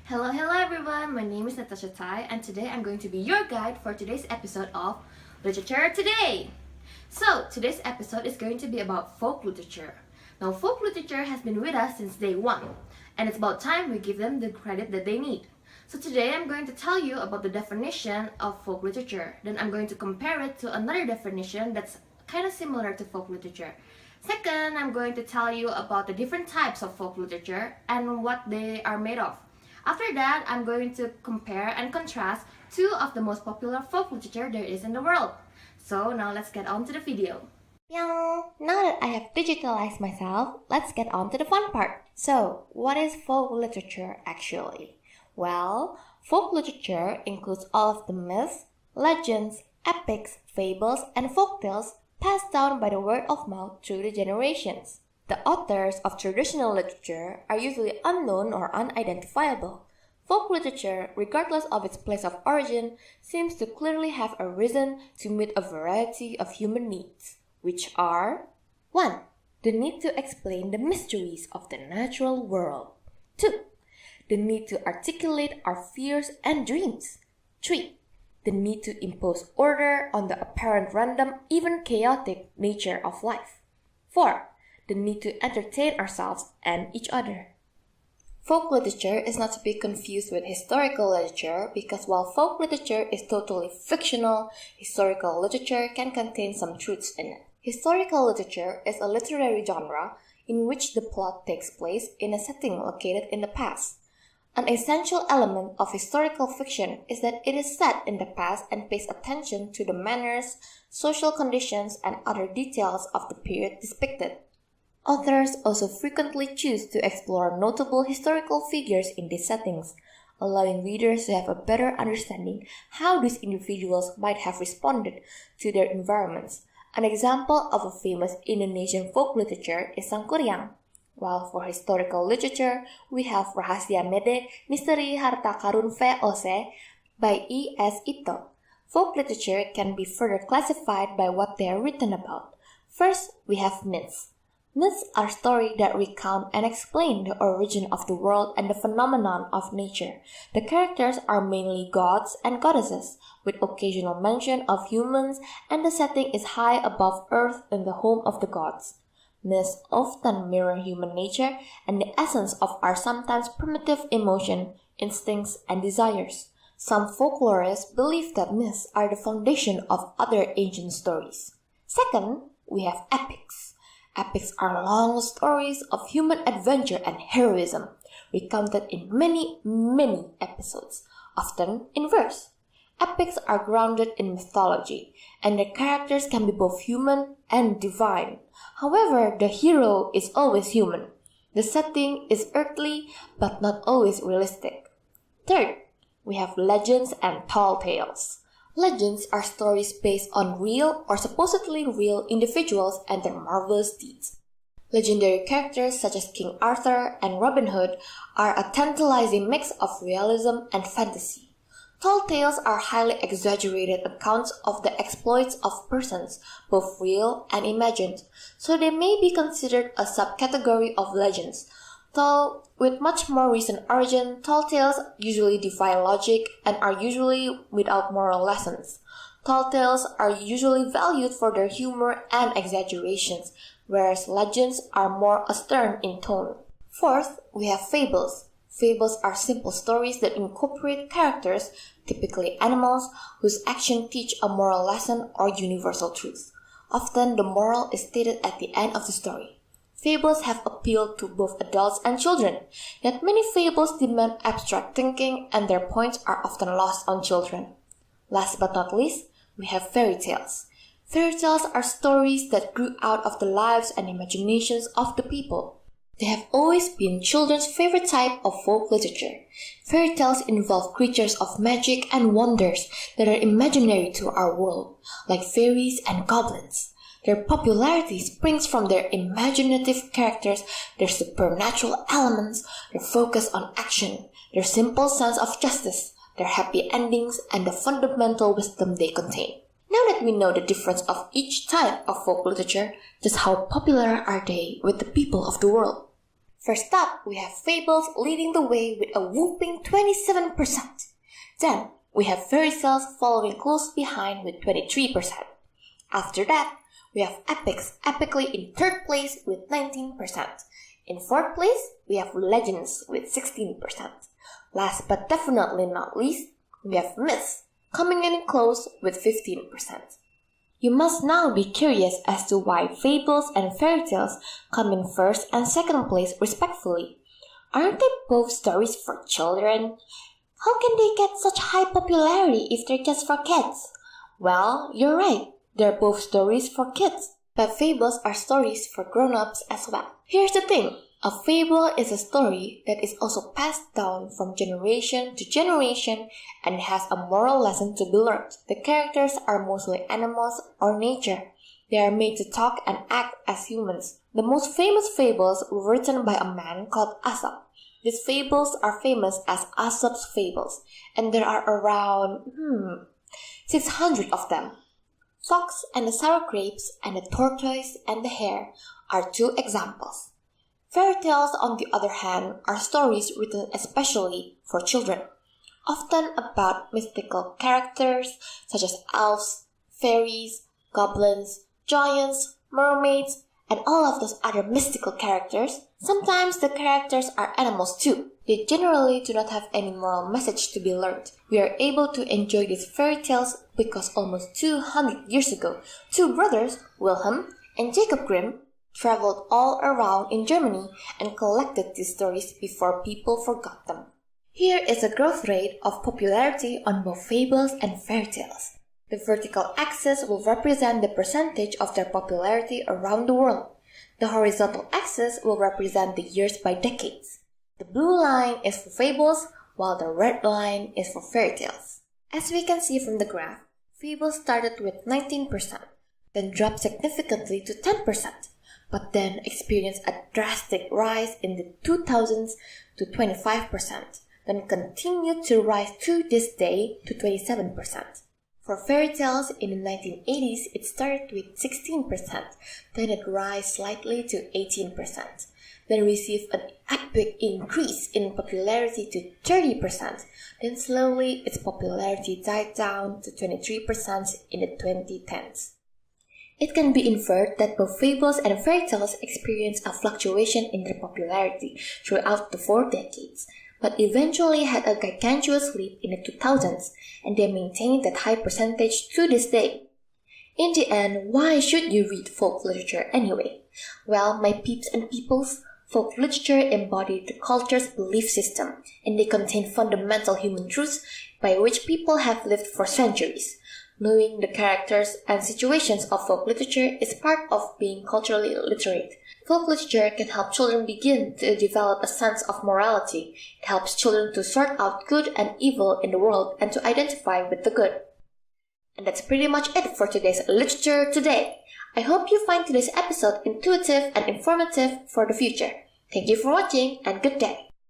Hello everyone, my name is Natashia Thai and today I'm going to be your guide for today's episode of Literature Today. So, today's episode is going to be about folk literature. Now, folk literature has been with us since day one, and it's about time we give them the credit that they need. So today I'm going to tell you about the definition of folk literature. Then I'm going to compare it to another definition that's kind of similar to folk literature. Second, I'm going to tell you about the different types of folk literature and what they are made of. After that, I'm going to compare and contrast two of the most popular folk literature there is in the world. So now let's get on to the video. Now that I have digitalized myself, let's get on to the fun part. So, what is folk literature actually? Well, folk literature includes all of the myths, legends, epics, fables, and folktales passed down by the word of mouth through the generations. The authors of traditional literature are usually unknown or unidentifiable. Folk literature, regardless of its place of origin, seems to clearly have arisen to meet a variety of human needs, which are 1. The need to explain the mysteries of the natural world. 2. The need to articulate our fears and dreams. 3. The need to impose order on the apparent random, even chaotic nature of life. 4. The need to entertain ourselves and each other. Folk literature is not to be confused with historical literature because while folk literature is totally fictional, historical literature can contain some truths in it. Historical literature is a literary genre in which the plot takes place in a setting located in the past. An essential element of historical fiction is that it is set in the past and pays attention to the manners, social conditions, and other details of the period depicted. Authors also frequently choose to explore notable historical figures in these settings, allowing readers to have a better understanding how these individuals might have responded to their environments. An example of a famous Indonesian folk literature is Sangkuriang, while for historical literature, we have Rahasia Mede Misteri Harta Karun VOC by E.S. Ito. Folk literature can be further classified by what they are written about. First, we have myths. Myths are stories that recount and explain the origin of the world and the phenomenon of nature. The characters are mainly gods and goddesses, with occasional mention of humans, and the setting is high above earth in the home of the gods. Myths often mirror human nature and the essence of our sometimes primitive emotion, instincts, and desires. Some folklorists believe that myths are the foundation of other ancient stories. Second, we have epics. Epics are long stories of human adventure and heroism, recounted in many episodes, often in verse. Epics are grounded in mythology, and the characters can be both human and divine. However, the hero is always human. The setting is earthly, but not always realistic. Third, we have legends and tall tales. Legends are stories based on real or supposedly real individuals and their marvelous deeds. Legendary characters such as King Arthur and Robin Hood are a tantalizing mix of realism and fantasy. Tall tales are highly exaggerated accounts of the exploits of persons, both real and imagined, so they may be considered a subcategory of legends. Though, with much more recent origin, tall tales usually defy logic and are usually without moral lessons. Tall tales are usually valued for their humor and exaggerations, whereas legends are more austere in tone. Fourth, we have fables. Fables are simple stories that incorporate characters, typically animals, whose actions teach a moral lesson or universal truth. Often the moral is stated at the end of the story. Fables have appealed to both adults and children, yet many fables demand abstract thinking and their points are often lost on children. Last but not least, we have fairy tales. Fairy tales are stories that grew out of the lives and imaginations of the people. They have always been children's favorite type of folk literature. Fairy tales involve creatures of magic and wonders that are imaginary to our world, like fairies and goblins. Their popularity springs from their imaginative characters, their supernatural elements, their focus on action, their simple sense of justice, their happy endings, and the fundamental wisdom they contain. Now that we know the difference of each type of folk literature, just how popular are they with the people of the world? First up, we have fables leading the way with a whopping 27%. Then, we have fairy tales following close behind with 23%. After that, we have epics epically in third place with 19%. In fourth place, we have legends with 16%. Last but definitely not least, we have myths coming in close with 15%. You must now be curious as to why fables and fairy tales come in first and second place respectively. Aren't they both stories for children? How can they get such high popularity if they're just for kids? Well, you're right, they're both stories for kids. But fables are stories for grown-ups as well. Here's the thing. A fable is a story that is also passed down from generation to generation and has a moral lesson to be learned. The characters are mostly animals or nature. They are made to talk and act as humans. The most famous fables were written by a man called Aesop. These fables are famous as Aesop's fables, and there are around 600 of them. Fox and the sour grapes and the tortoise and the hare are two examples. Fairy tales, on the other hand, are stories written especially for children, often about mythical characters such as elves, fairies, goblins, giants, mermaids, and all of those other mystical characters. Sometimes the characters are animals too. They generally do not have any moral message to be learned. We are able to enjoy these fairy tales because almost 200 years ago, two brothers, Wilhelm and Jacob Grimm, traveled all around in Germany and collected these stories before people forgot them. Here is a growth rate of popularity on both fables and fairy tales. The vertical axis will represent the percentage of their popularity around the world. The horizontal axis will represent the years by decades. The blue line is for fables, while the red line is for fairy tales. As we can see from the graph, fables started with 19%, then dropped significantly to 10%, but then experienced a drastic rise in the 2000s to 25%, then continued to rise to this day to 27%. For fairy tales in the 1980s, it started with 16%, then it rose slightly to 18%, then received an epic increase in popularity to 30%, then slowly its popularity died down to 23% in the 2010s. It can be inferred that both fables and fairy tales experienced a fluctuation in their popularity throughout the 4 decades, but eventually had a gigantuous leap in the 2000s, and they maintained that high percentage to this day. In the end, why should you read folk literature anyway? Well, my peeps and peoples, folk literature embodied the culture's belief system, and they contain fundamental human truths by which people have lived for centuries. Knowing the characters and situations of folk literature is part of being culturally literate. Folk literature can help children begin to develop a sense of morality. It helps children to sort out good and evil in the world and to identify with the good. And that's pretty much it for today's Literature Today. I hope you find today's episode intuitive and informative for the future. Thank you for watching and good day.